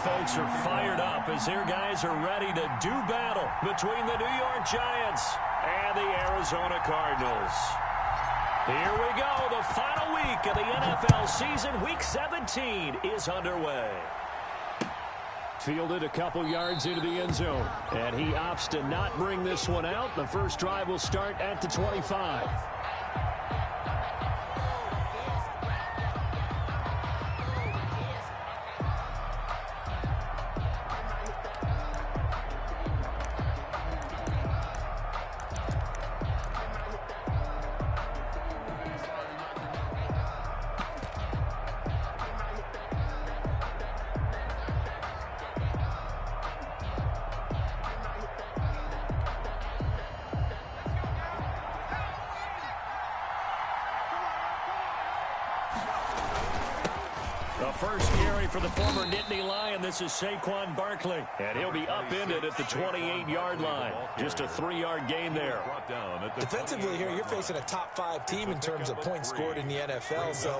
folks are fired up as their guys are ready to do battle between the New York Giants and the Arizona Cardinals. Here we go. The final week of the NFL season. Week 17 is underway. Fielded a couple yards into the end zone, and he opts to not bring this one out. The first drive will start at the 25. The first carry for the former Nittany Lion. This is Saquon Barkley, and he'll be upended at the 28-yard line. Just a 3-yard gain there. Defensively here, you're facing a top-5 team in terms of points scored in the NFL. So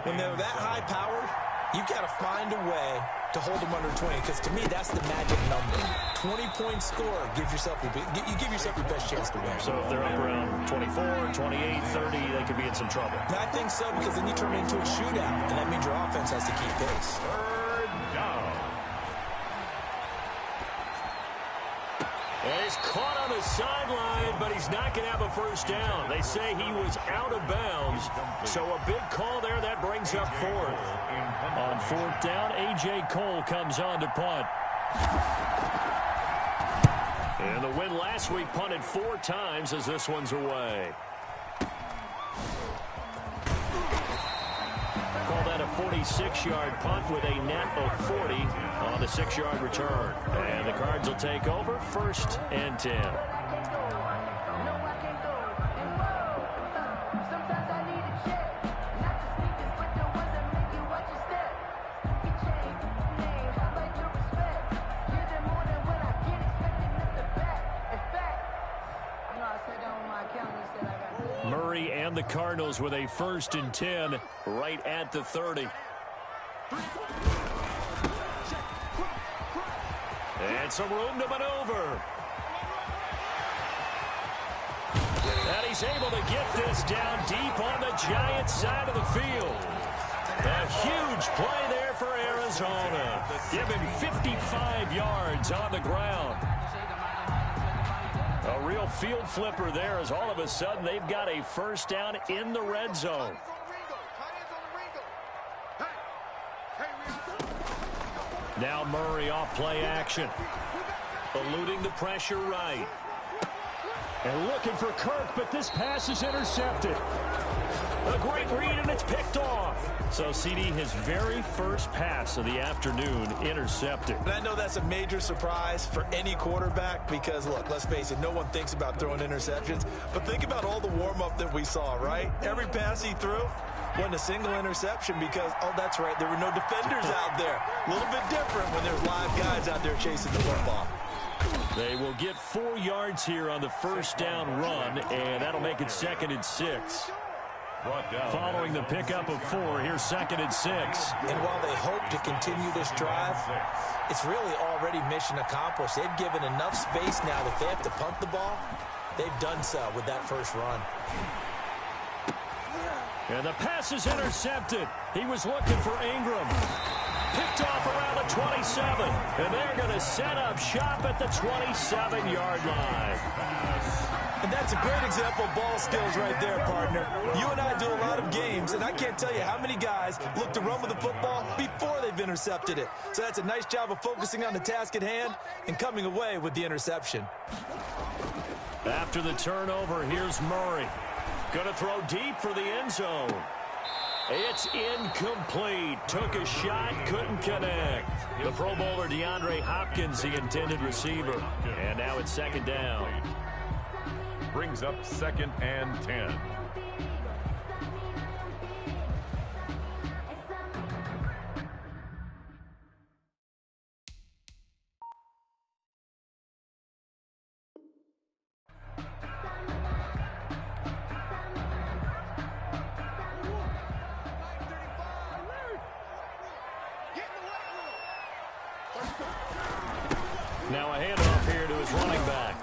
when they're that high-powered, you've got to find a way to hold them under 20, because to me, that's the magic number. 20-point score gives yourself you give yourself your best chance to win. So if they're up around 24, 28, 30, they could be in some trouble. I think so, because then you turn it into a shootout, and that means your offense has to keep pace. Third down. And he's caught on the sideline, but he's not going to have a first down. They say he was out of bounds, so a big call there. That brings up fourth. On fourth down, A.J. Cole comes on to punt. And the win last week punted 4 times as this one's away. Call that a 46-yard punt with a net of 40 on the 6-yard return. And the Cards will take over, 1st and 10. Murray and the Cardinals with a 1st and 10 right at the 30. And some room to maneuver. And he's able to get this down deep on the Giants side of the field. A huge play there for Arizona. Given 55 yards on the ground. A real field flipper there, as all of a sudden they've got a first down in the red zone. Now Murray off play action. Eluding the pressure right. And looking for Kirk, but this pass is intercepted. A great read, and it's picked off. So, CD, his very first pass of the afternoon intercepted. And I know that's a major surprise for any quarterback because, look, let's face it, no one thinks about throwing interceptions. But think about all the warm-up that we saw, right? Every pass he threw wasn't a single interception because, oh, that's right, there were no defenders out there. A little bit different when there's live guys out there chasing the football. They will get 4 yards here on the first down run, and that'll make it 2nd and 6. Following the pickup of 4, here's 2nd and 6. And while they hope to continue this drive, it's really already mission accomplished. They've given enough space now that if they have to punt the ball, they've done so with that first run. And the pass is intercepted. He was looking for Ingram. Picked off around the 27. And they're going to set up shop at the 27-yard line. And that's a great example of ball skills right there, partner. You and I do a lot of games, and I can't tell you how many guys look to run with the football before they've intercepted it. So that's a nice job of focusing on the task at hand and coming away with the interception. After the turnover, here's Murray. Going to throw deep for the end zone. It's incomplete. Took a shot, couldn't connect. The Pro Bowler DeAndre Hopkins, the intended receiver. And now it's 2nd down. Brings up 2nd and 10. Now a handoff here to his running back.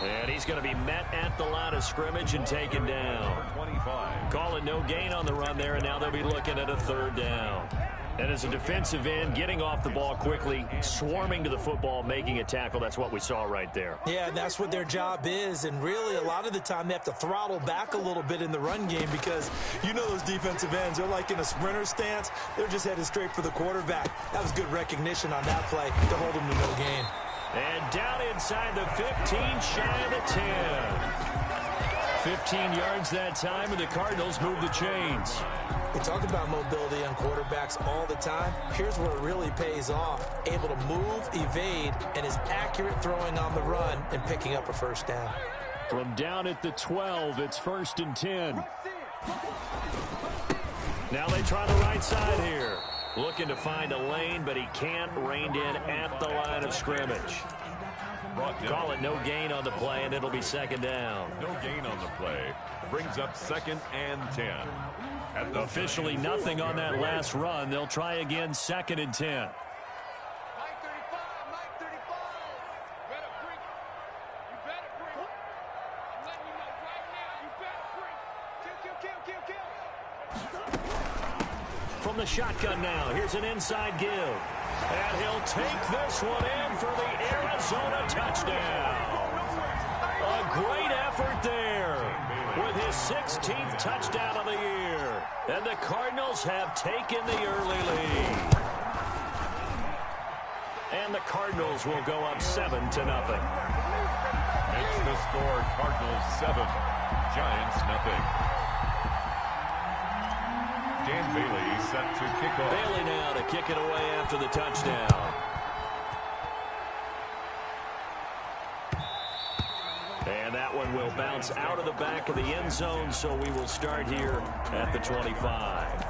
And he's going to be met at the line of scrimmage and taken down. 25. Call it no gain on the run there, and now they'll be looking at a third down. And as a defensive end, getting off the ball quickly, swarming to the football, making a tackle, that's what we saw right there. Yeah, and that's what their job is. And really, a lot of the time, they have to throttle back a little bit in the run game because you know those defensive ends, they're like in a sprinter stance. They're just headed straight for the quarterback. That was good recognition on that play to hold them to no gain. And down inside the 15, shy of the 10. 15 yards that time, and the Cardinals move the chains. We talk about mobility on quarterbacks all the time. Here's where it really pays off. Able to move, evade, and is accurate throwing on the run and picking up a first down. From down at the 12, it's 1st and 10. Now they try the right side here. Looking to find a lane, but he can't. Reined in at the line of scrimmage. Call it no gain on the play, and it'll be 2nd down. No gain on the play. Brings up 2nd and 10. Officially nothing on that last run. They'll try again, 2nd and 10. From the shotgun now, here's an inside give. And he'll take this one in for the Arizona touchdown. A great effort there with his 16th touchdown of the year. And the Cardinals have taken the early lead. And the Cardinals will go up 7-0. Makes the score Cardinals 7, Giants nothing. Dan Bailey set to kick off. Bailey now to kick it away after the touchdown. And that one will bounce out of the back of the end zone, so we will start here at the 25.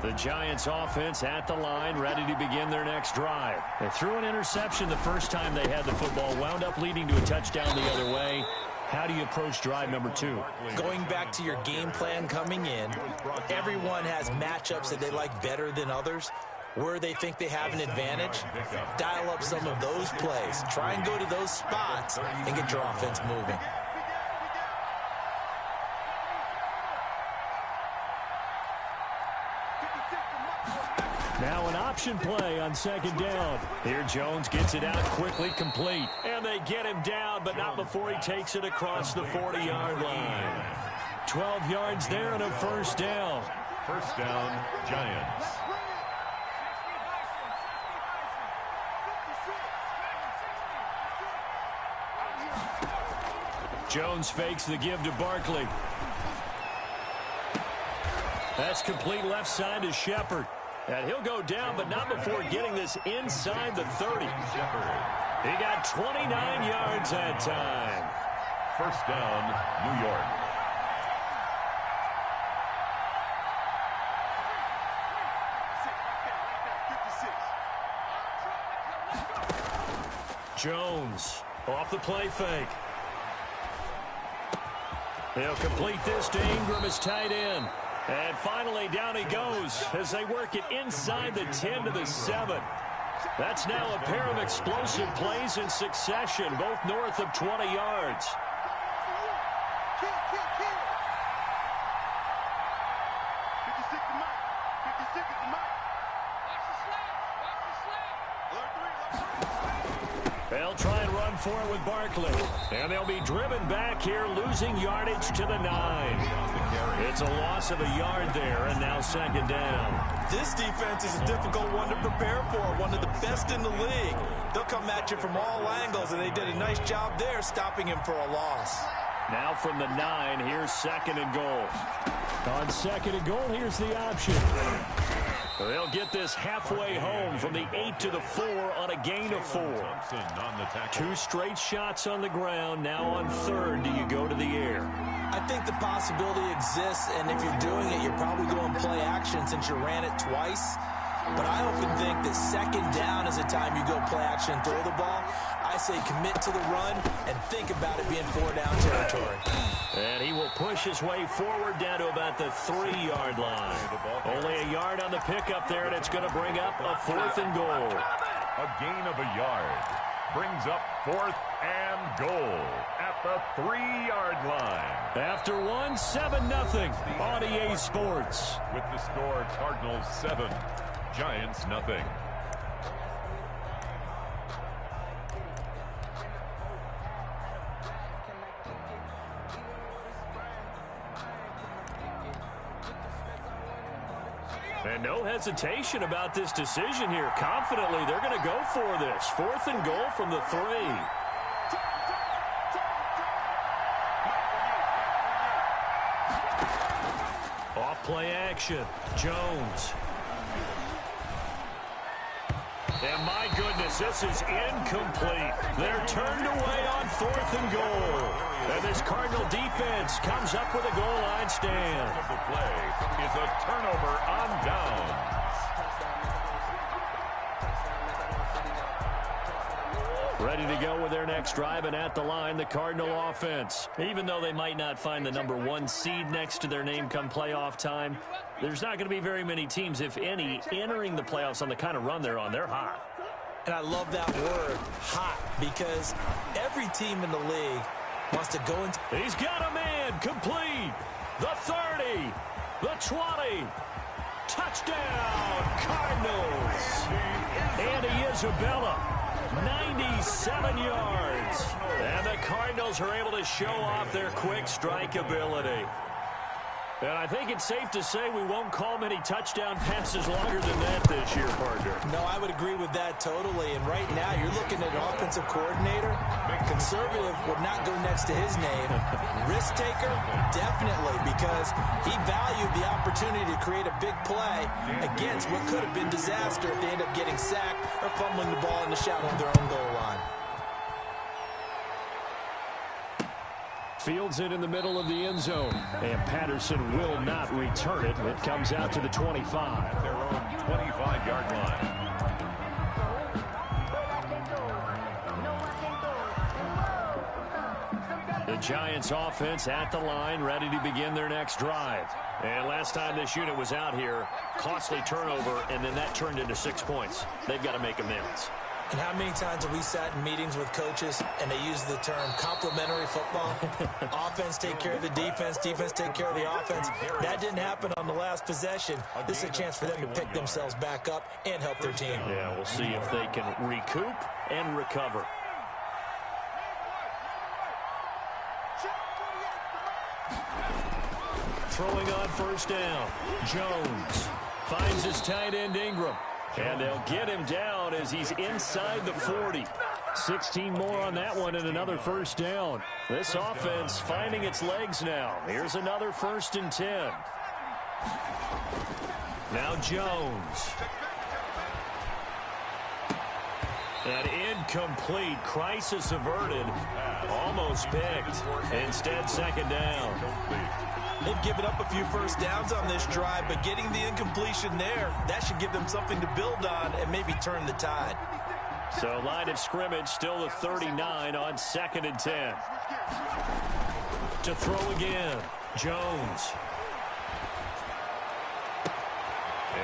The Giants offense at the line, ready to begin their next drive. They threw an interception the first time they had the football, wound up leading to a touchdown the other way. How do you approach drive number 2? Going back to your game plan coming in, everyone has matchups that they like better than others. Where they think they have an advantage, dial up some of those plays. Try and go to those spots and get your offense moving. Now an option play on 2nd down. Here Jones gets it out quickly, complete. And they get him down, but not before he takes it across the 40-yard line. 12 yards there and a first down. First down, Giants. Jones fakes the give to Barkley. That's complete left side to Shepard. And he'll go down, but not before getting this inside the 30. He got 29 yards that time. First down, New York. Jones off the play fake. He'll complete this to Ingram as tight end. And finally, down he goes as they work it inside the 10 to the 7. That's now a pair of explosive plays in succession, both north of 20 yards. They'll try and run for it with Barkley. And they'll be driven back here, losing yardage to the 9. It's a loss of a yard there, and now 2nd down. This defense is a difficult one to prepare for, one of the best in the league. They'll come at you from all angles, and they did a nice job there stopping him for a loss. Now from the 9, here's 2nd and goal. On 2nd and goal, here's the option. They'll get this halfway home from the 8 to the 4 on a gain of 4. 2 straight shots on the ground. Now on 3rd, do you go to the air? I think the possibility exists, and if you're doing it, you're probably going play action since you ran it twice. but I often think that second down is a time you go play action and throw the ball. I say commit to the run and think about it being 4-down territory. And he will push his way forward down to about the 3-yard line. Only a yard on the pickup there, and it's going to bring up a 4th and goal. A gain of a yard brings up 4th and goal at the 3-yard line. After 7-0 on EA Sports. With the score, Cardinals 7, Giants nothing. And no hesitation about this decision here. Confidently, they're going to go for this. 4th and goal from the 3. Off play action. Jones. And my goodness, this is incomplete. They're turned away on 4th and goal. And this Cardinal defense comes up with a goal line stand. The play is a turnover on downs. Ready to go with their next drive, and at the line, the Cardinal offense. Even though they might not find the number 1 seed next to their name come playoff time, there's not going to be very many teams, if any, entering the playoffs on the kind of run they're on. They're hot. And I love that word, hot, because every team in the league wants to go into... He's got a man, complete. The 30, the 20. Touchdown, Cardinals. Andy Isabella, 97 yards. And the Cardinals are able to show off their quick strike ability. And I think it's safe to say we won't call many touchdown passes longer than that this year, partner. No, I would agree with that totally. And right now, you're looking at an offensive coordinator. Conservative would not go next to his name. Risk taker, definitely, because he valued the opportunity to create a big play against what could have been disaster if they end up getting sacked or fumbling the ball in the shadow of their own goal line. Fields it in the middle of the end zone. And Patterson will not return it. It comes out to the 25. Their own 25-yard line. The Giants offense at the line, ready to begin their next drive. And last time this unit was out here, costly turnover, and then that turned into 6 points. They've got to make amends. And how many times have we sat in meetings with coaches and they use the term complementary football? Offense take care of the defense, defense take care of the offense. That didn't happen on the last possession. This is a chance for them to pick themselves back up and help their team. Yeah, we'll see if they can recoup and recover. Throwing on first down. Jones finds his tight end Ingram. And they'll get him down as he's inside the 40. 16 more on that one and another first down. This offense finding its legs now. Here's another 1st and 10. Now Jones. An incomplete, crisis averted, almost picked. Instead, 2nd down. They've given up a few first downs on this drive, but getting the incompletion there, that should give them something to build on and maybe turn the tide. So line of scrimmage still the 39 on 2nd and 10. To throw again, Jones.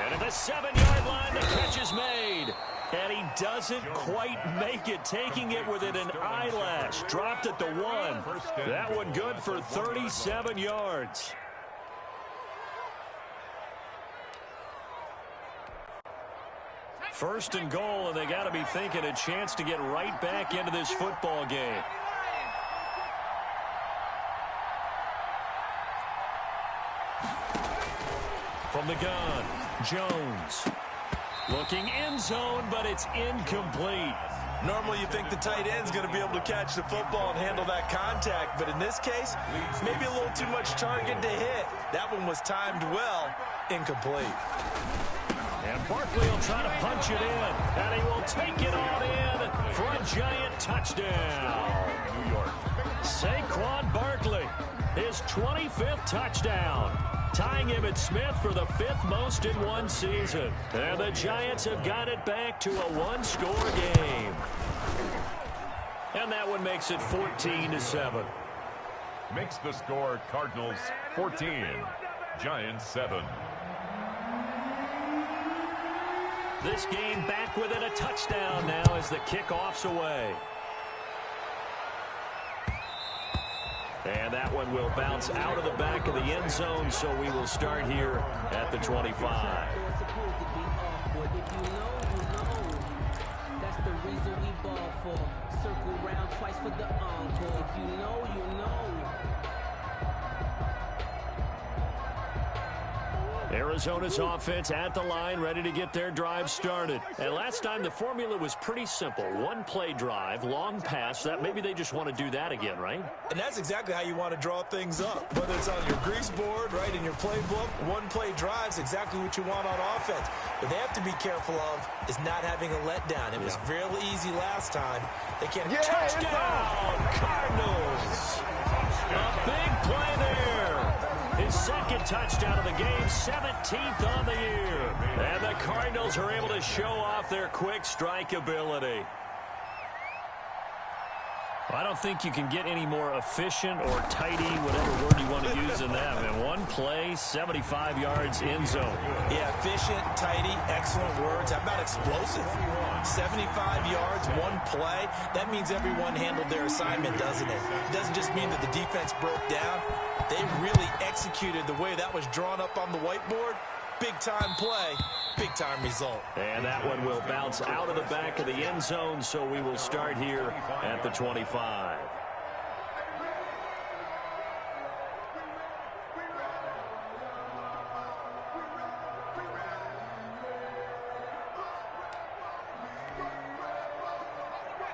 And at the 7-yard line, the catch is made. And he doesn't quite make it, taking it within an eyelash. Dropped at the 1. That one good for 37 yards. First and goal, and they got to be thinking a chance to get right back into this football game. From the gun, Jones. Looking end zone, but it's incomplete. Normally you think the tight end's going to be able to catch the football and handle that contact, but in this case, maybe a little too much target to hit. That one was timed well, incomplete. And Barkley will try to punch it in, and he will take it on in for a Giant touchdown. New York. Saquon Barkley, his 25th touchdown. tying Emmitt Smith for the 5th most in one season. And the Giants have got it back to a one-score game. And that one makes it 14-7. Makes the score Cardinals 14, Giants 7. This game back within a touchdown now as the kickoff's away. And that one will bounce out of the back of the end zone, so we will start here at the 25. That's the reason we ball for. Circle round twice for the encore. If you know, you know. Arizona's offense at the line, ready to get their drive started. And last time the formula was pretty simple. One-play drive, long pass. That maybe they just want to do that again, right? And that's exactly how you want to draw things up. Whether it's on your grease board, right, in your playbook, one-play drive's exactly what you want on offense. What they have to be careful of is not having a letdown. It was real easy last time. They can't. Touchdown, Cardinals! A big play there. His second touchdown of the game, 17th on the year. And the Cardinals are able to show off their quick strike ability. I don't think you can get any more efficient or tidy, whatever word you want to use in that. And one play, 75 yards in zone. Yeah, efficient, tidy, excellent words. How about explosive? 75 yards, one play. That means everyone handled their assignment, doesn't it? It doesn't just mean that the defense broke down. They really executed the way that was drawn up on the whiteboard. Big-time play, big-time result. And that one will bounce out of the back of the end zone, so we will start here at the 25.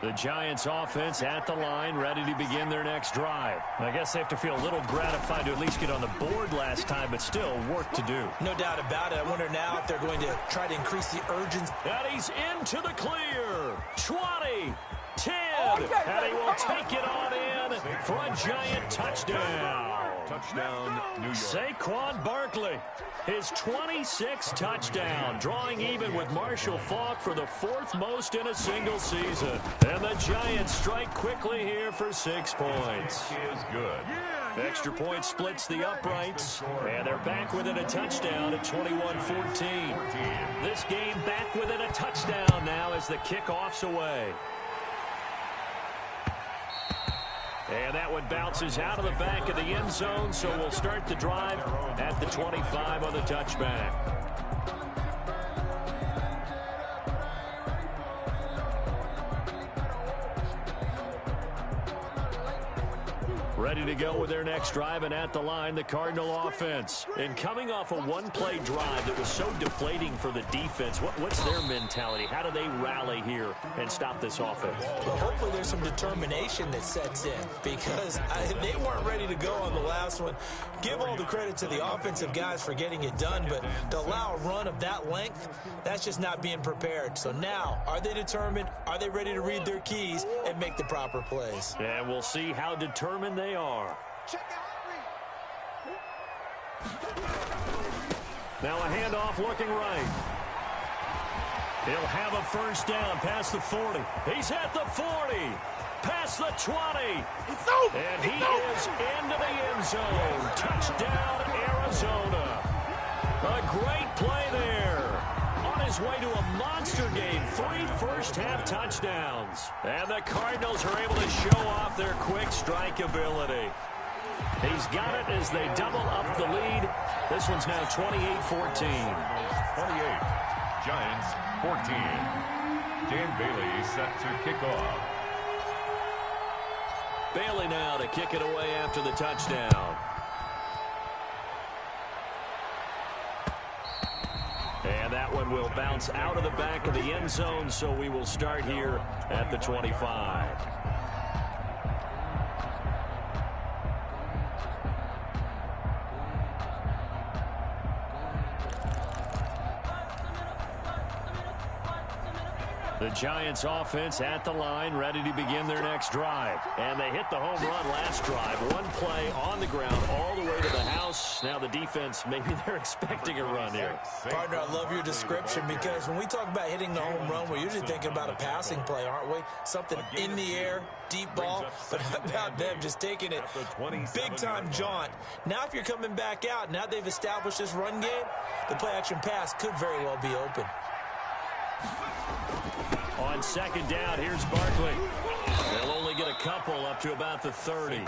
The Giants offense at the line, ready to begin their next drive. I guess they have to feel a little gratified to at least get on the board last time, but still work to do. No doubt about it. I wonder now if they're going to try to increase the urgency. And he's into the clear. 20, 10, and he will take it on in for a Giant touchdown. Touchdown, New York. Saquon Barkley, his 26th touchdown, drawing even with Marshall Faulk for the 4th most in a single season. And the Giants strike quickly here for 6 points. Is good. Extra point splits the uprights, and they're back within a touchdown at 21-14. This game back within a touchdown now as the kickoff's away. And that one bounces out of the back of the end zone, so we'll start the drive at the 25 on the touchback. Ready to go with their next drive, and at the line, the Cardinal offense. And coming off a one-play drive that was so deflating for the defense, what's their mentality? How do they rally here and stop this offense? Well, hopefully there's some determination that sets in, because they weren't ready to go on the last one. Give all the credit to the offensive guys for getting it done, but to allow a run of that length, that's just not being prepared. So now, are they determined? Are they ready to read their keys and make the proper plays? And we'll see how determined they are. Now a handoff looking right. He'll have a first down past the 40. He's at the 40. Past the 20. And he is into the end zone. Touchdown, Arizona. A great play there. On his way to a monster game. 3 first-half touchdowns. And the Cardinals are able to show off their quick strike ability. He's got it as they double up the lead. This one's now 28-14. 28. Giants 14. Dan Bailey set to kick off. Bailey now to kick it away after the touchdown. And that one will bounce out of the back of the end zone, so we will start here at the 25. The Giants offense at the line, ready to begin their next drive. And they hit the home run last drive. One play on the ground all the way to the house. Now the defense, maybe they're expecting a run here. Partner, I love your description because when we talk about hitting the home run, we're usually thinking about a passing play, aren't we? Something in the air, deep ball. But how about them just taking it big-time jaunt? Now if you're coming back out, now they've established this run game, the play-action pass could very well be open. On second down, here's Barkley. They'll only get a couple up to about the 30.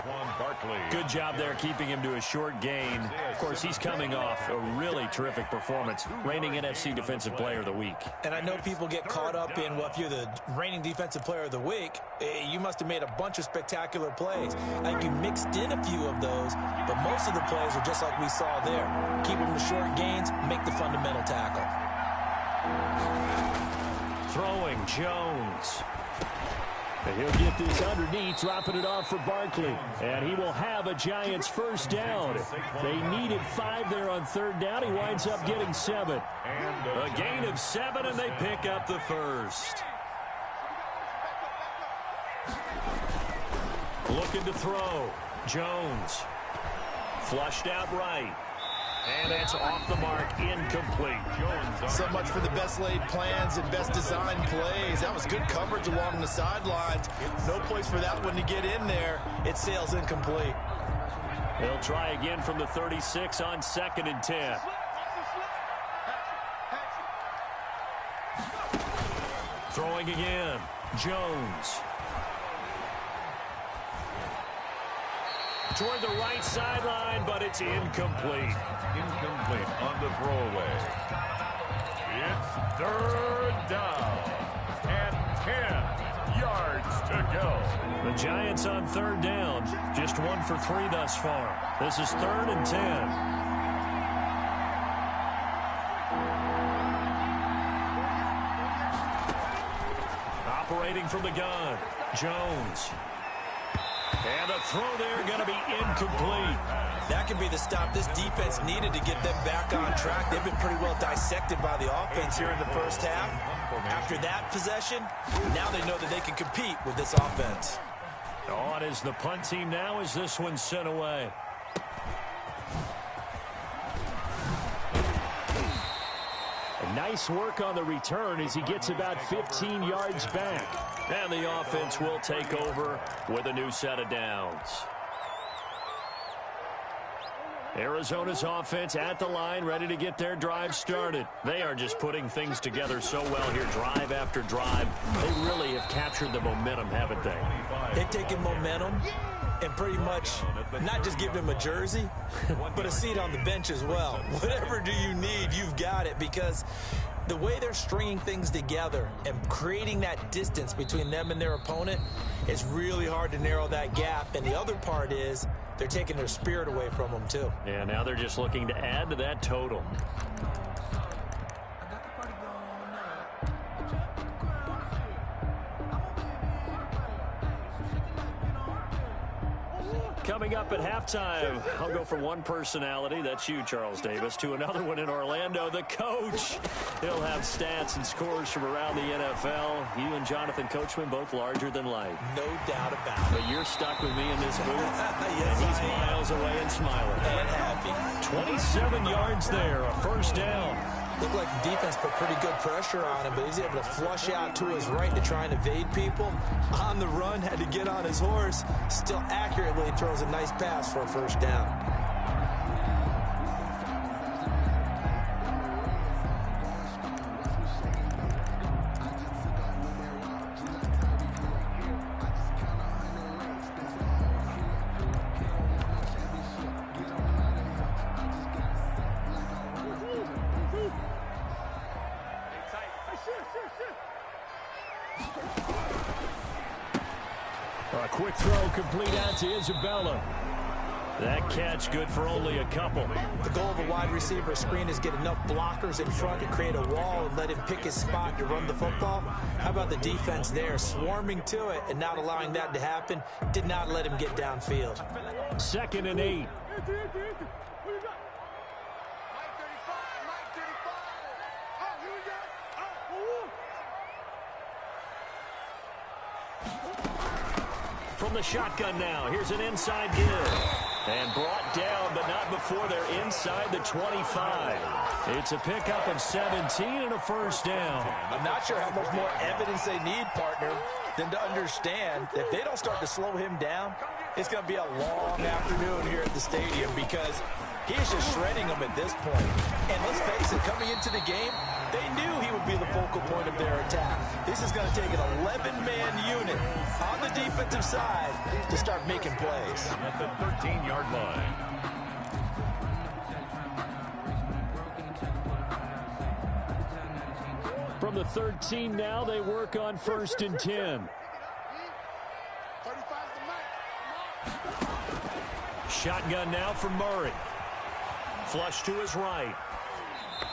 Good job there keeping him to a short gain. Of course, he's coming off a really terrific performance, reigning NFC Defensive Player of the Week. And I know people get caught up in, well, if you're the reigning Defensive Player of the Week, you must have made a bunch of spectacular plays. I think you mixed in a few of those, but most of the plays are just like we saw there. Keep them to short gains, make the fundamental tackle. Throwing Jones. And he'll get this underneath, dropping it off for Barkley. And he will have a Giants first down. They needed 5 there on third down. He winds up getting 7. A gain of 7, and they pick up the first. Looking to throw. Jones. Flushed out right. And it's off the mark, incomplete. So much for the best laid plans and best designed plays. That was good coverage along the sidelines. No place for that one to get in there. It sails incomplete. They'll try again from the 36 on 2nd and 10. Throwing again. Jones. Toward the right sideline, but it's incomplete. Incomplete on the throwaway. It's 3rd down and 10 yards to go. The Giants on 3rd down, just 1 for 3 thus far. This is 3rd and 10. Operating from the gun, Jones. And the throw there going to be incomplete. That could be the stop this defense needed to get them back on track. They've been pretty well dissected by the offense here in the first half. After that possession, now they know that they can compete with this offense. On is the punt team now as this one's sent away. Nice work on the return as he gets about 15 yards back. And the offense will take over with a new set of downs. Arizona's offense at the line, ready to get their drive started. They are just putting things together so well here, drive after drive. They really have captured the momentum, haven't they? They've taken momentum and pretty much not just give them a jersey, but a seat on the bench as well. Whatever do you need, you've got it, because the way they're stringing things together and creating that distance between them and their opponent, it's really hard to narrow that gap. And the other part is they're taking their spirit away from them, too. Yeah, now they're just looking to add to that total. Coming up at halftime, I'll go from one personality, that's you, Charles Davis, to another one in Orlando, the coach. He'll have stats and scores from around the NFL. You and Jonathan Coachman, both larger than life. No doubt about it. But you're stuck with me in this booth. Yes, and he's miles away and smiling. And happy. 27 yards there, a first down. Looked like the defense put pretty good pressure on him, but he's able to flush out to his right to try and evade people. On the run, had to get on his horse. Still accurately throws a nice pass for a first down. A quick throw complete out to Isabella. That catch good for only a couple. The goal of a wide receiver screen is get enough blockers in front to create a wall and let him pick his spot to run the football. How about the defense there, swarming to it and not allowing that to happen? Did not let him get downfield. 2nd and 8. From the shotgun now, here's an inside give. And brought down, but not before they're inside the 25. It's a pickup of 17 and a first down. I'm not sure how much more evidence they need, partner, than to understand that if they don't start to slow him down, it's going to be a long afternoon here at the stadium because he's just shredding them at this point. And let's face it, coming into the game, they knew he would be the focal point of their attack. This is going to take an 11-man unit on the defensive side to start making plays. At the 13-yard line. From the 13 now, they work on 1st and 10. Shotgun now for Murray. Flush to his right.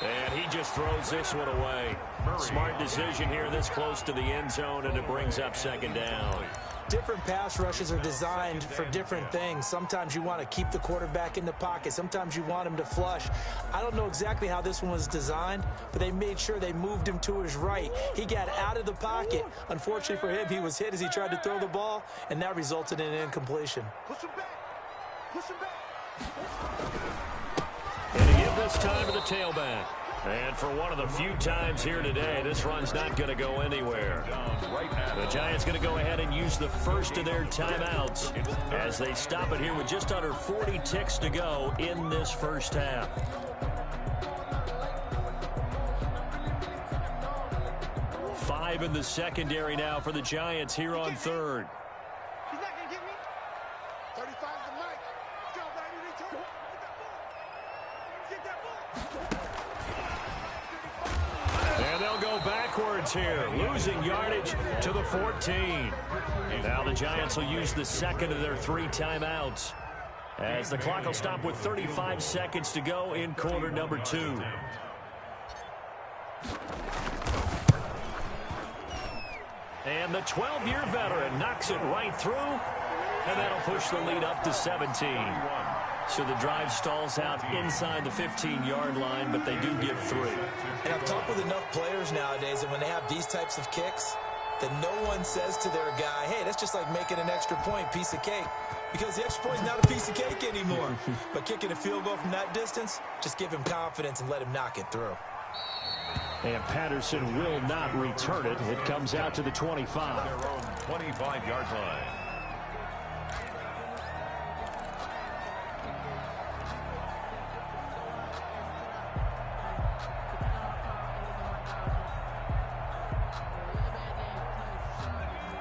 And he just throws this one away. Smart decision here this close to the end zone, and it brings up 2nd down. Different pass rushes are designed for different things. Sometimes you want to keep the quarterback in the pocket. Sometimes you want him to flush. I don't know exactly how this one was designed, but they made sure they moved him to his right. He got out of the pocket. Unfortunately for him, he was hit as he tried to throw the ball, and that resulted in an incompletion. Push him back. Push him back. And he give this time to the tailback. And for one of the few times here today, this run's not going to go anywhere. The Giants going to go ahead and use the first of their timeouts as they stop it here with just under 40 ticks to go in this first half. Five in the secondary now for the Giants here on 3rd. He's not going to get me. 35 to Mike. Go, baby. Return. Get that ball. And they'll go backwards here, losing yardage to the 14. Now the Giants will use the second of their 3 timeouts as the clock will stop with 35 seconds to go in quarter number 2. And the 12-year veteran knocks it right through, and that'll push the lead up to 17. So the drive stalls out inside the 15-yard line, but they do give 3. And I've talked with enough players nowadays, and when they have these types of kicks, that no one says to their guy, hey, that's just like making an extra point, piece of cake. Because the extra point is not a piece of cake anymore. But kicking a field goal from that distance, just give him confidence and let him knock it through. And Patterson will not return it. It comes out to the 25. Their own 25-yard line.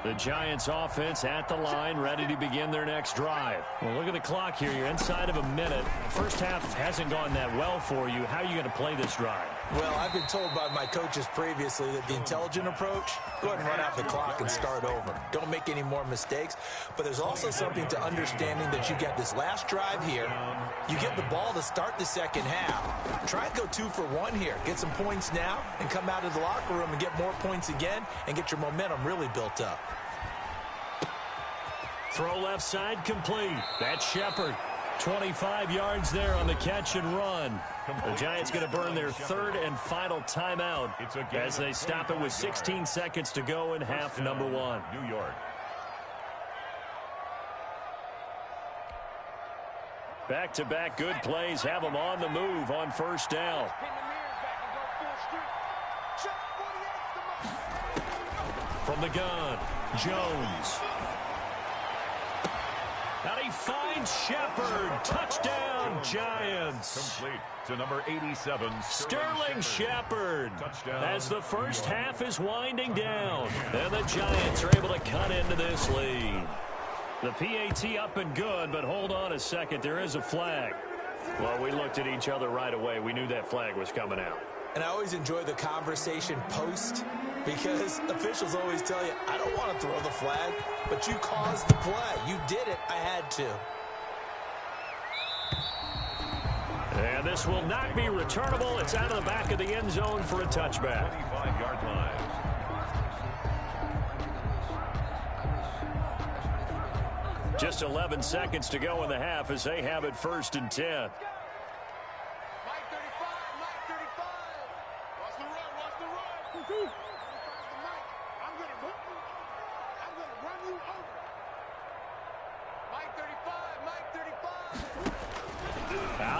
The Giants offense at the line, ready to begin their next drive. Well, look at the clock here. You're inside of a minute. First half hasn't gone that well for you. How are you going to play this drive? Well, I've been told by my coaches previously that the intelligent approach, go ahead and run out the clock and start over. Don't make any more mistakes. But there's also something to understanding that you get this last drive here. You get the ball to start the second half. Try and go 2 for 1 here. Get some points now and come out of the locker room and get more points again and get your momentum really built up. Throw left side complete. That's Shepard. 25 yards there on the catch and run. The Giants going to burn their 3rd and final timeout as they stop it with 16 seconds to go in half number 1. New York. Back-to-back good plays have them on the move on first down. From the gun, Jones. And he finds Shepard. Touchdown, Giants. Complete to number 87, Sterling Shepard. Touchdown. As the first half is winding down. And the Giants are able to cut into this lead. The PAT up and good, but hold on a second. There is a flag. Well, we looked at each other right away. We knew that flag was coming out. And I always enjoy the conversation post because officials always tell you, I don't want to throw the flag, but you caused the play. You did it. I had to. And this will not be returnable. It's out of the back of the end zone for a touchback. 25-yard line. Just 11 seconds to go in the half as they have it 1st and 10.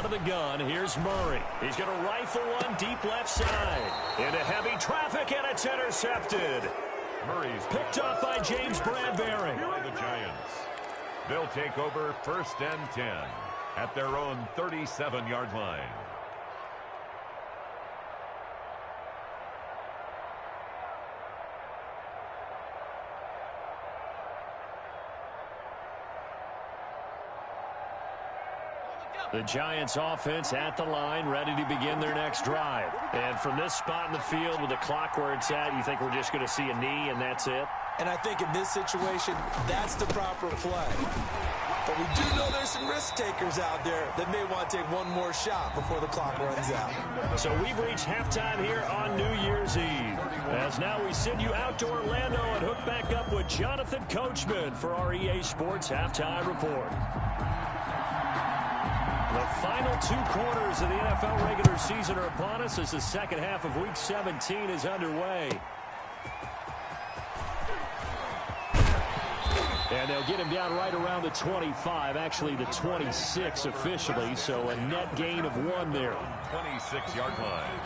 out of the gun. Here's Murray. He's going to rifle one deep left side. Into heavy traffic, and it's intercepted. Murray's Picked up by James Bradbury. by the Giants. They'll take over 1st and 10 at their own 37-yard line. The Giants offense at the line, ready to begin their next drive. And from this spot in the field with the clock where it's at, you think we're just going to see a knee and that's it? And I think in this situation, that's the proper play. But we do know there's some risk takers out there that may want to take one more shot before the clock runs out. So we've reached halftime here on New Year's Eve. As now we send you out to Orlando and hook back up with Jonathan Coachman for our EA Sports Halftime Report. The final 2 quarters of the NFL regular season are upon us as the second half of Week 17 is underway. And they'll get him down right around the 25, actually the 26 officially, so a net gain of 1 there. 26-yard line.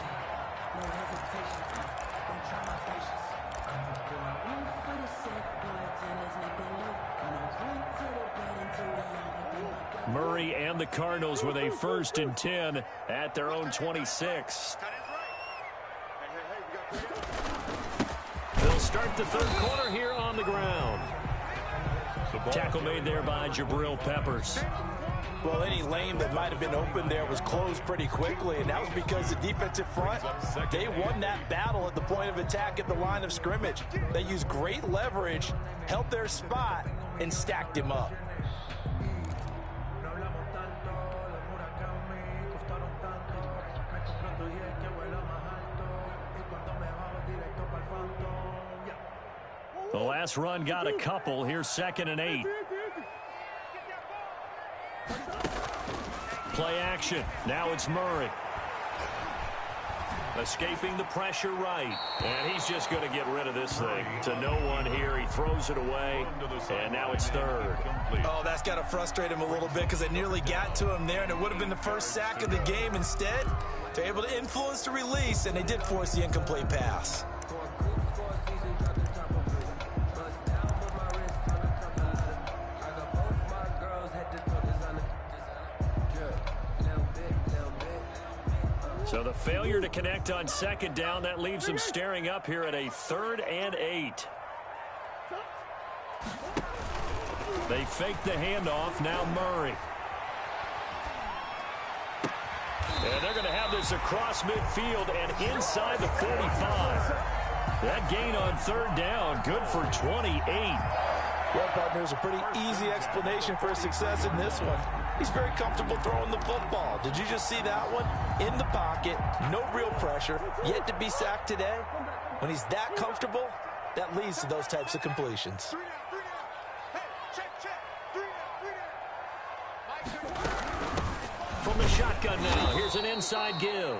Murray and the Cardinals with a 1st and 10 at their own 26. They'll start the 3rd quarter here on the ground. Tackle made there by Jabril Peppers. Well, any lane that might have been open there was closed pretty quickly, and that was because the defensive front, they won that battle at the point of attack at the line of scrimmage. They used great leverage, held their spot, and stacked him up. The last run got a couple. Here's 2nd and 8. Play action. Now it's Murray. Escaping the pressure right. And he's just going to get rid of this thing. To no one here. He throws it away. And now it's 3rd. Oh, that's got to frustrate him a little bit because they nearly got to him there, and it would have been the first sack of the game. Instead, they're able to influence the release, and they did force the incomplete pass. So the failure to connect on 2nd down, that leaves them staring up here at a 3rd and 8. They fake the handoff. Now Murray. And they're going to have this across midfield and inside the 45. That gain on 3rd down, good for 28. Well, partners, a pretty easy explanation for his success in this one. He's very comfortable throwing the football. Did you just see that one? In the pocket, no real pressure, yet to be sacked today. When he's that comfortable, that leads to those types of completions. From the shotgun now, here's an inside give.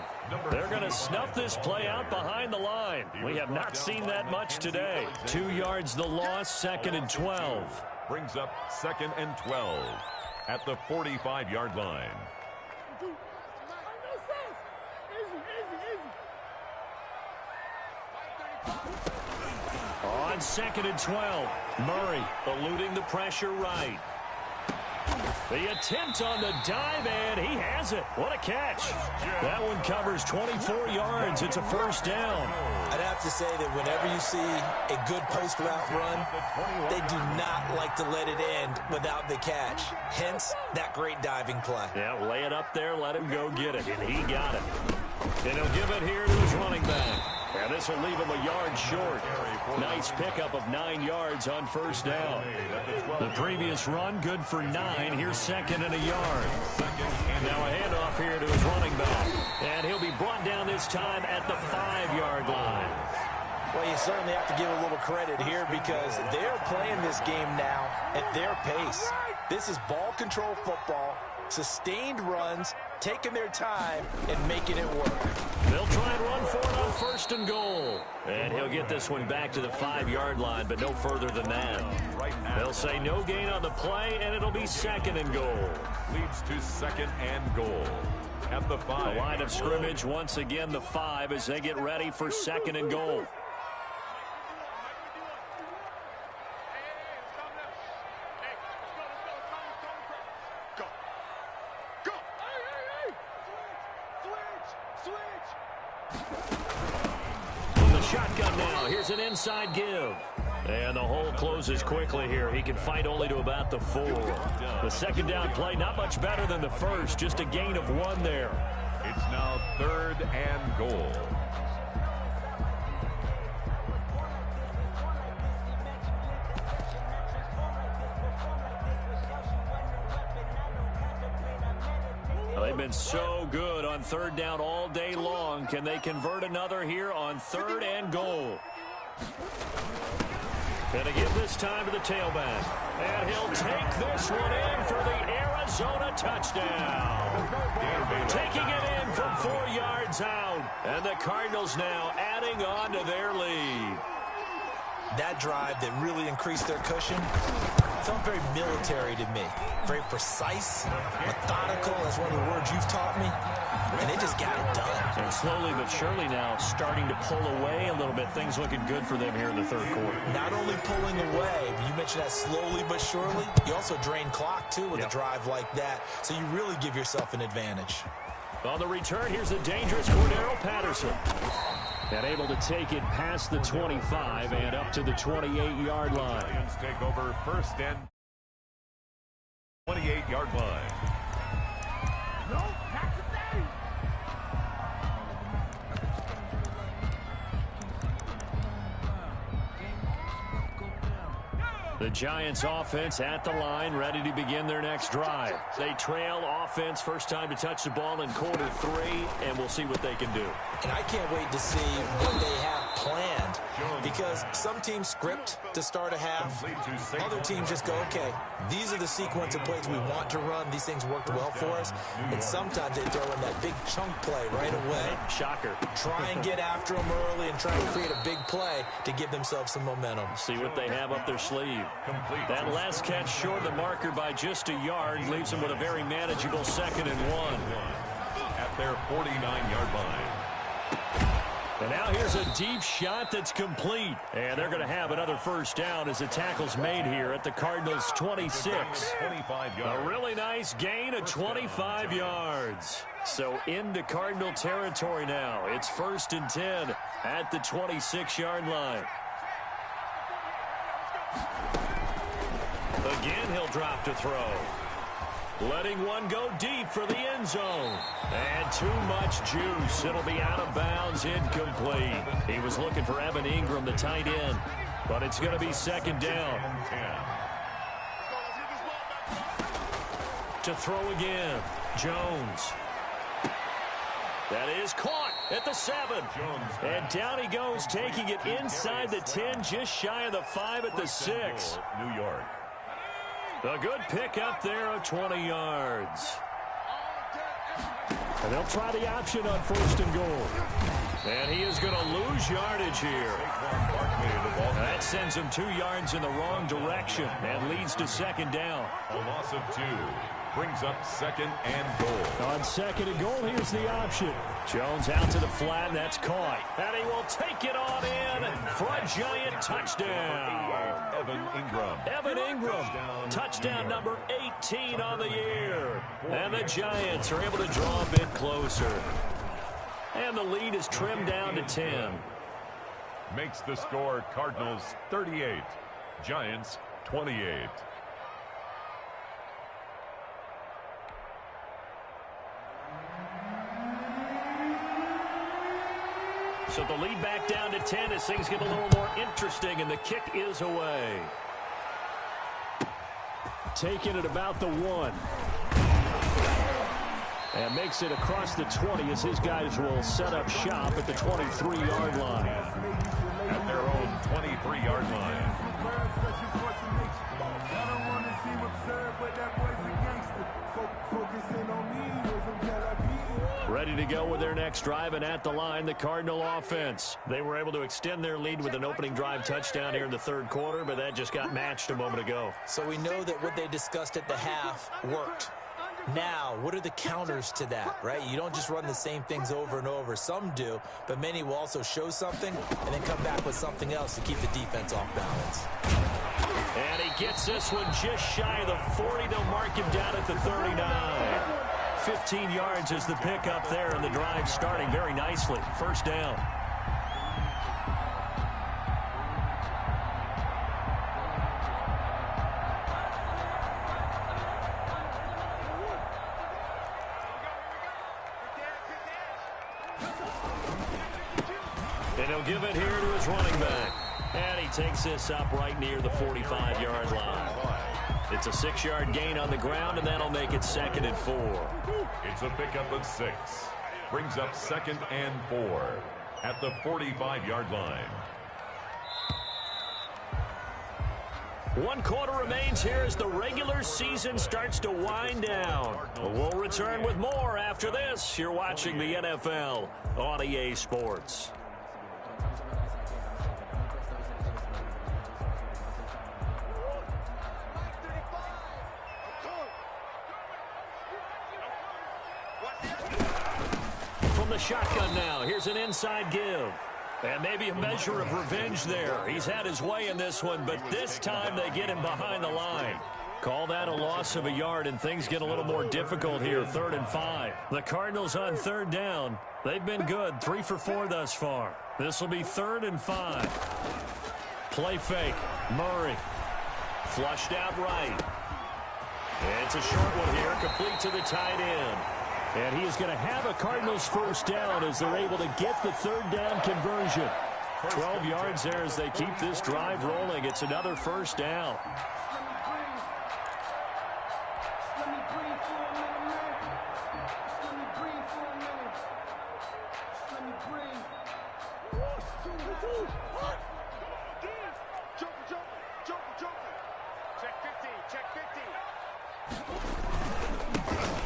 They're going to snuff this play out behind the line. We have not seen that much today. 2 yards the loss, 2nd and 12. Brings up 2nd and 12 at the 45-yard line. On 2nd and 12, Murray eluding the pressure right. The attempt on the dive, and he has it. What a catch. That one covers 24 yards. It's a 1st down. I'd have to say that whenever you see a good post-route run, they do not like to let it end without the catch. Hence, that great diving play. Yeah, lay it up there, let him go get it, and he got it. And he'll give it here to his running back. And this will leave him a yard short. Nice pickup of 9 yards on 1st down. The previous run, good for 9. Here's 2nd and a yard. Now a handoff here to his running back. And he'll be brought down this time at the 5-yard line. Well, you certainly have to give a little credit here because they're playing this game now at their pace. This is ball control football, sustained runs, taking their time and making it work. They'll try and run for it on 1st and goal. And he'll get this one back to the 5-yard line, but no further than that. They'll say no gain on the play, and it'll be 2nd and goal. Leads to 2nd and goal at the 5. The line of scrimmage, once again, the 5 as they get ready for 2nd and goal. From the shotgun now, here's an inside give. And the hole closes quickly here. He can fight only to about the 4. The 2nd down play, not much better than the 1st, just a gain of 1 there. It's now 3rd and goal. Well, they've been so good on 3rd down all day long. Can they convert another here on 3rd and goal? Gonna give this time to the tailback. And he'll take this one in for the Arizona touchdown. Taking it in from 4 yards out. And the Cardinals now adding on to their lead. That drive that really increased their cushion felt very military to me. Very precise, methodical, that's one of the words you've taught me. And they just got it done. And slowly but surely now starting to pull away a little bit. Things looking good for them here in the 3rd quarter. Not only pulling away, but you mentioned that slowly but surely. You also drain clock, too, with a drive like that. So you really give yourself an advantage. On the return, here's the dangerous Cordero Patterson. And able to take it past the 25 and up to the 28-yard line. Lions take over 1st and 28-yard line. The Giants offense at the line, ready to begin their next drive. They trail offense, first time to touch the ball in quarter 3, and we'll see what they can do. And I can't wait to see what they have planned, because some teams script to start a half. Other teams just go, okay, these are the sequence of plays we want to run. These things worked well for us. And sometimes they throw in that big chunk play right away. Shocker. Try and get after them early and try to create a big play to give themselves some momentum. See what they have up their sleeve. That last catch short the marker by just a yard leaves them with a very manageable 2nd and 1. At their 49-yard line. And now here's a deep shot that's complete. And they're going to have another 1st down as the tackle's made here at the Cardinals' 26. 25 yards. A really nice gain of 25 yards. So into Cardinal territory now. It's 1st and 10 at the 26-yard line. Again, he'll drop to throw. Letting one go deep for the end zone. And too much juice. It'll be out of bounds, incomplete. He was looking for Evan Ingram, the tight end. But it's going to be 2nd down. To throw again. Jones. That is caught at the 7. And down he goes, taking it inside the 10, just shy of the 5 at the 6. New York. A good pick up there of 20 yards. And they'll try the option on 1st and goal. And he is going to lose yardage here. That sends him 2 yards in the wrong direction and leads to 2nd down. A loss of 2. Brings up 2nd and goal. On 2nd and goal, here's the option. Jones out to the flat, and that's caught. And he will take it on in for a Giant touchdown. Evan Ingram. Evan Ingram, touchdown number 18 on the year. And the Giants are able to draw a bit closer. And the lead is trimmed down to 10. Makes the score Cardinals 38, Giants 28. So the lead back down to 10 as things get a little more interesting, and the kick is away. Taking it about the 1. And makes it across the 20 as his guys will set up shop at the 23-yard line. At their own 23-yard line. Ready to go with their next drive, and at the line, the Cardinal offense. They were able to extend their lead with an opening drive touchdown here in the third quarter, but that just got matched a moment ago. So we know that what they discussed at the half worked. Now, what are the counters to that, right? You don't just run the same things over and over. Some do, but many will also show something and then come back with something else to keep the defense off balance. And he gets this one just shy of the 40. They'll mark him down at the 39. 15 yards is the pickup there, and the drive starting very nicely. First down. And he'll give it here to his running back. And he takes this up right near the 45-yard line. It's a 6-yard gain on the ground, and that'll make it 2nd and 4. It's a pickup of 6. Brings up 2nd and 4 at the 45-yard line. 1 quarter remains here as the regular season starts to wind down. We'll return with more after this. You're watching the NFL on EA Sports. From the shotgun now, here's an inside give. And maybe a measure of revenge there. He's had his way in this one, but this time they get him behind the line. Call that a loss of a yard, and things get a little more difficult here. 3rd and 5. The Cardinals on 3rd down. They've been good. 3 for 4 thus far. This will be 3rd and 5. Play fake. Murray. Flushed out right. It's a short one here, complete to the tight end. And he is going to have a Cardinals first down as they're able to get the 3rd down conversion. 12 yards there as they keep this drive rolling. It's another first down.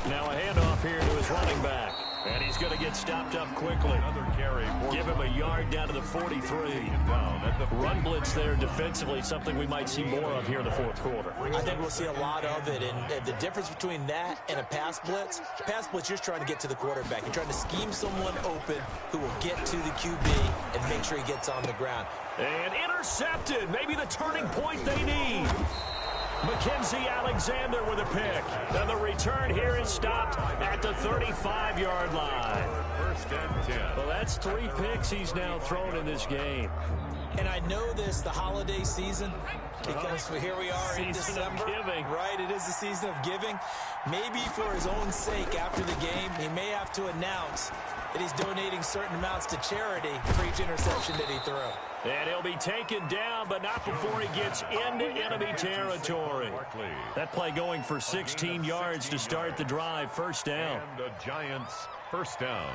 Now a handoff here to his running back. And he's going to get stopped up quickly. Another carry. Give him a yard down to the 43. Down at the Run blitz there defensively, something we might see more of here in the 4th quarter. I think we'll see a lot of it, and the difference between that and a pass blitz, you're trying to get to the quarterback. You're trying to scheme someone open who will get to the QB and make sure he gets on the ground. And intercepted. Maybe the turning point they need. Mackenzie Alexander with a pick. And the return here is stopped at the 35-yard line. 1st and 10. Well, that's 3 picks he's now thrown in this game. And I know this, the holiday season, because here we are in December. Season of giving. Right, it is the season of giving. Maybe for his own sake after the game, he may have to announce that he's donating certain amounts to charity for each interception that he threw. And he'll be taken down, but not before he gets into enemy territory. That play going for 16 yards to start the drive. First down. And the Giants first down.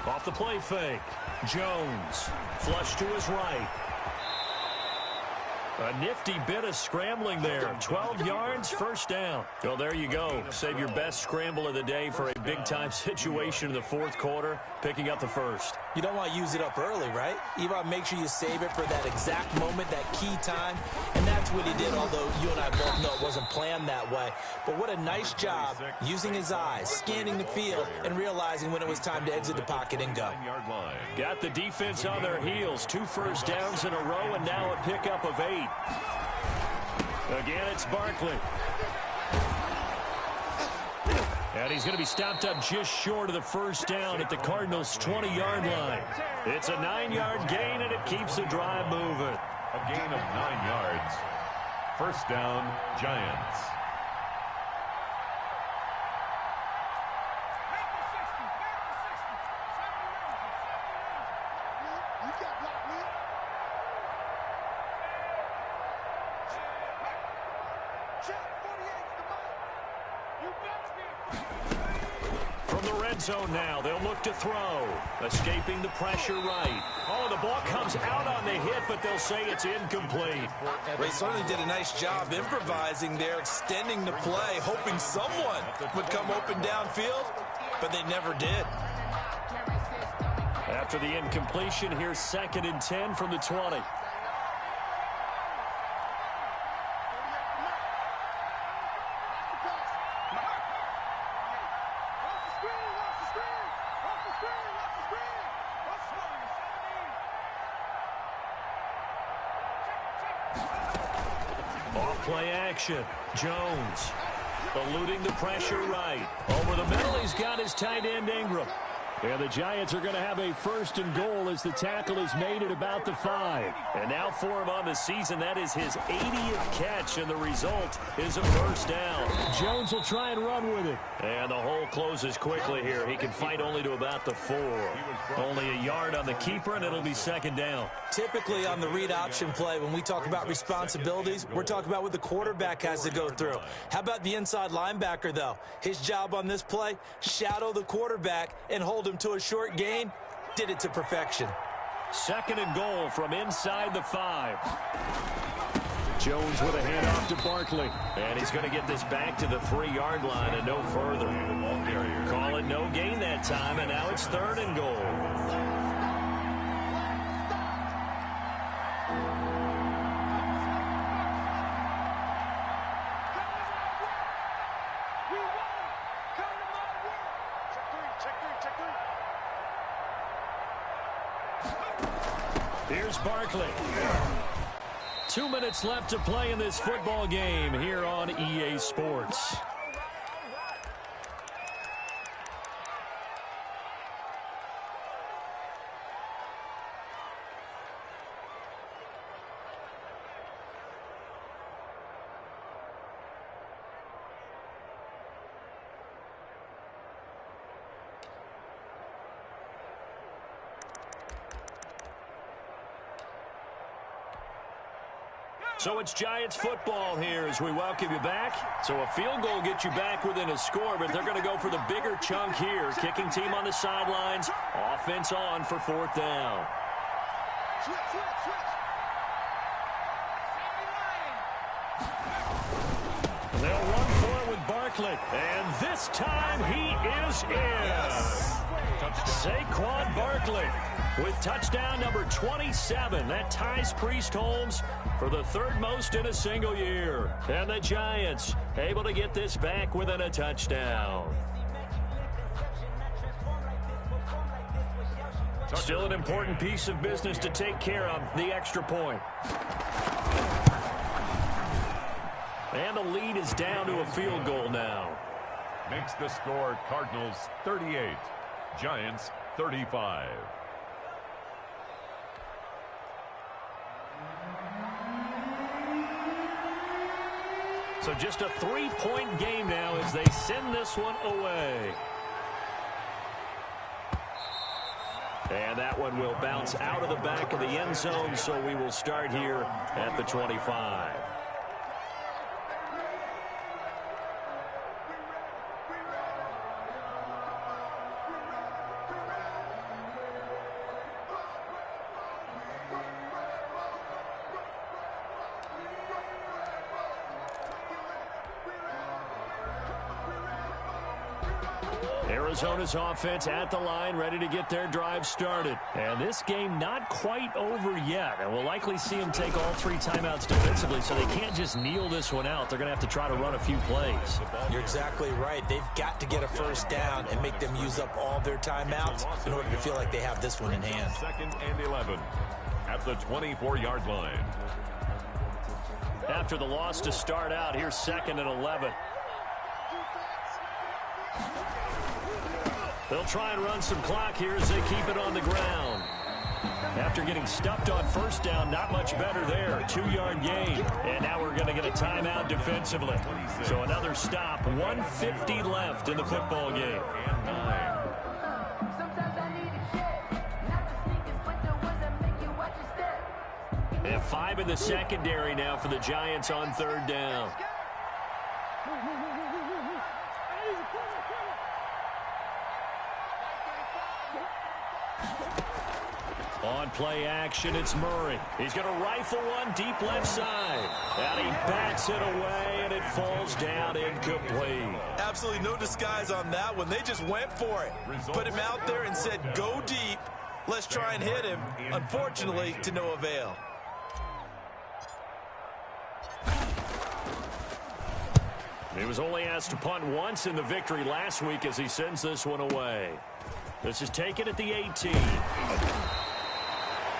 Off the play fake. Jones. Flush to his right. A nifty bit of scrambling there. 12 yards, first down. Well, there you go. Save your best scramble of the day for a big-time situation in the 4th quarter, picking up the first. You don't want to use it up early, right? You want to make sure you save it for that exact moment, that key time. And that's what he did, although you and I both know it wasn't planned that way. But what a nice job using his eyes, scanning the field, and realizing when it was time to exit the pocket and go. Got the defense on their heels. 2 first downs in a row, and now a pickup of 8. Again, it's Barkley. And he's going to be stopped up just short of the first down at the Cardinals' 20-yard line. It's a 9-yard gain, and it keeps the drive moving. A gain of 9 yards. First down, Giants. From the red zone now, they'll look to throw. Escaping the pressure right. Oh, the ball comes out on the hit, but they'll say it's incomplete. They certainly did a nice job improvising there, extending the play, hoping someone would come open downfield, but they never did. After the incompletion, here's 2nd and 10 from the 20. Off-play action. Jones eluding the pressure right. Over the middle, he's got his tight end Ingram. And the Giants are going to have a 1st and goal as the tackle is made at about the 5. And now for him on the season, that is his 80th catch, and the result is a 1st down. Jones will try and run with it. And the hole closes quickly here. He can fight only to about the 4. Only a yard on the keeper, and it'll be 2nd down. Typically on the read option play, when we talk about responsibilities, we're talking about what the quarterback has to go through. How about the inside linebacker, though? His job on this play, shadow the quarterback and hold him to a short gain. Did it to perfection. 2nd and goal from inside the 5. Jones with a handoff to Barkley. And he's going to get this back to the 3-yard line and no further. Call it no gain that time, and now it's 3rd and goal. Here's Barkley. 2 minutes left to play in this football game here on EA Sports. So it's Giants football here as we welcome you back. So a field goal gets you back within a score, but they're going to go for the bigger chunk here. Kicking team on the sidelines. Offense on for 4th down. They'll run for it with Barkley. And this time he is in. Yes. Saquon Barkley with touchdown number 27. That ties Priest Holmes for the 3rd most in a single year. And the Giants able to get this back within a touchdown. Still an important piece of business to take care of, the extra point. And the lead is down to a field goal now. Makes the score Cardinals 38, Giants 35. So just a 3-point game now as they send this one away. And that one will bounce out of the back of the end zone, so we will start here at the 25. Arizona's offense at the line, ready to get their drive started. And this game not quite over yet. And we'll likely see them take all 3 timeouts defensively, so they can't just kneel this one out. They're going to have to try to run a few plays. You're exactly right. They've got to get a 1st down and make them use up all their timeouts in order to feel like they have this one in hand. 2nd and 11 at the 24-yard line. After the loss to start out, here's 2nd and 11. They'll try and run some clock here as they keep it on the ground. After getting stuffed on 1st down, not much better there. 2-yard gain. And now we're going to get a timeout defensively. So another stop. 1:50 left in the football game. And 9. They have 5 in the secondary now for the Giants on 3rd down. On play action, it's Murray. He's going to rifle one deep left side. And he bats it away, and it falls down incomplete. Absolutely no disguise on that one. They just went for it. Put him out there and said, go deep. Let's try and hit him. Unfortunately, to no avail. He was only asked to punt once in the victory last week as he sends this one away. This is taken at the 18.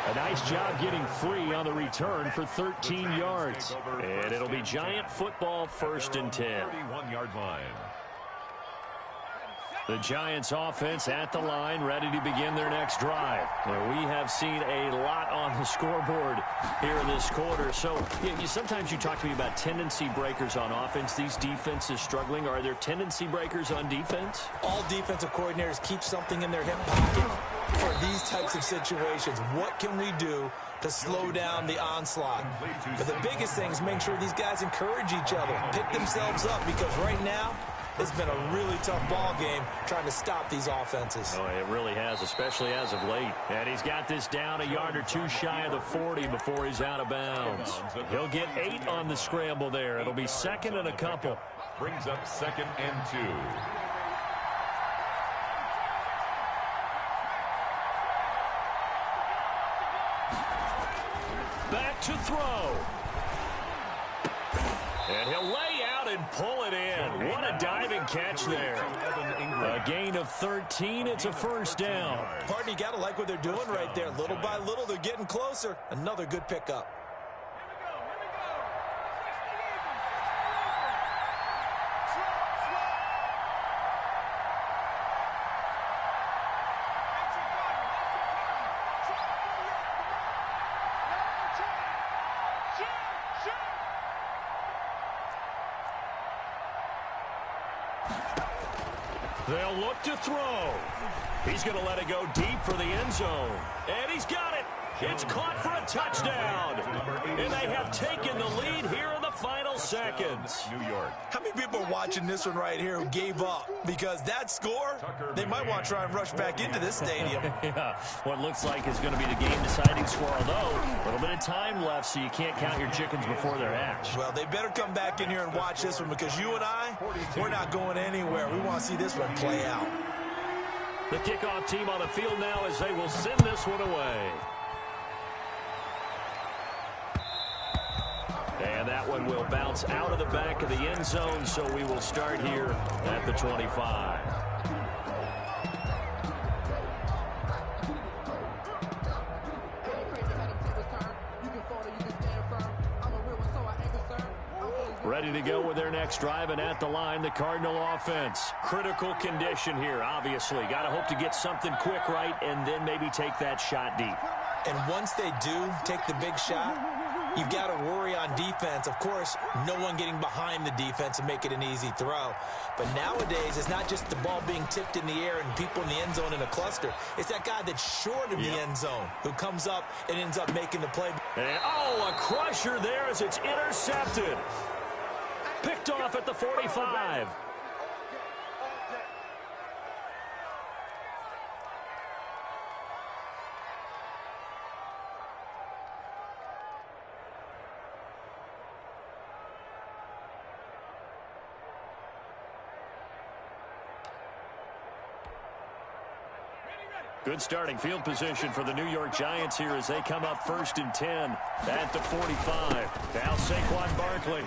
A nice job getting free on the return for 13 yards. And it'll be Giant football, 1st and 10. 31-yard line. The Giants offense at the line, ready to begin their next drive. Now, we have seen a lot on the scoreboard here in this quarter. So sometimes you talk to me about tendency breakers on offense. These defenses struggling. Are there tendency breakers on defense? All defensive coordinators keep something in their hip pocket for these types of situations. What can we do to slow down the onslaught? But the biggest thing is make sure these guys encourage each other, pick themselves up, because right now, it's been a really tough ball game trying to stop these offenses. Oh, it really has, especially as of late. And he's got this down a yard or two shy of the 40 before he's out of bounds. He'll get 8 on the scramble there. It'll be 2nd and a couple. Brings up 2nd and 2. Back to throw. And he'll lay out and pull it in. What a diving catch there. A gain of 13. It's a 1st down. Partner, you got to like what they're doing right there. Little by little, they're getting closer. Another good pickup. They'll look to throw. He's going to let it go deep for the end zone. And he's got it. It's caught for a touchdown. And they have taken the lead here in the final seconds. New York. How many people are watching this one right here who gave up? Because that score, they might want to try and rush back into this stadium. Yeah, what looks like is going to be the game-deciding score, although a little bit of time left, so you can't count your chickens before they're hatched. Well, they better come back in here and watch this one, because you and I, we're not going anywhere. We want to see this one play out. The kickoff team on the field now as they will send this one away. And that one will bounce out of the back of the end zone, so we will start here at the 25. Ready to go with their next drive, and at the line, the Cardinal offense. Critical condition here, obviously. Got to hope to get something quick right and then maybe take that shot deep. And once they do take the big shot, you've got to worry on defense. Of course, no one getting behind the defense and make it an easy throw. But nowadays, it's not just the ball being tipped in the air and people in the end zone in a cluster. It's that guy that's short of the end zone who comes up and ends up making the play. And, oh, a crusher there as it's intercepted. Picked off at the 45. Good starting field position for the New York Giants here as they come up 1st and 10 at the 45. Now Saquon Barkley.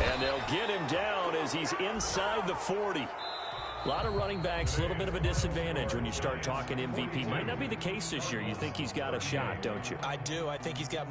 And they'll get him down as he's inside the 40. A lot of running backs, a little bit of a disadvantage when you start talking MVP. Might not be the case this year. You think he's got a shot, don't you? I do. I think he's got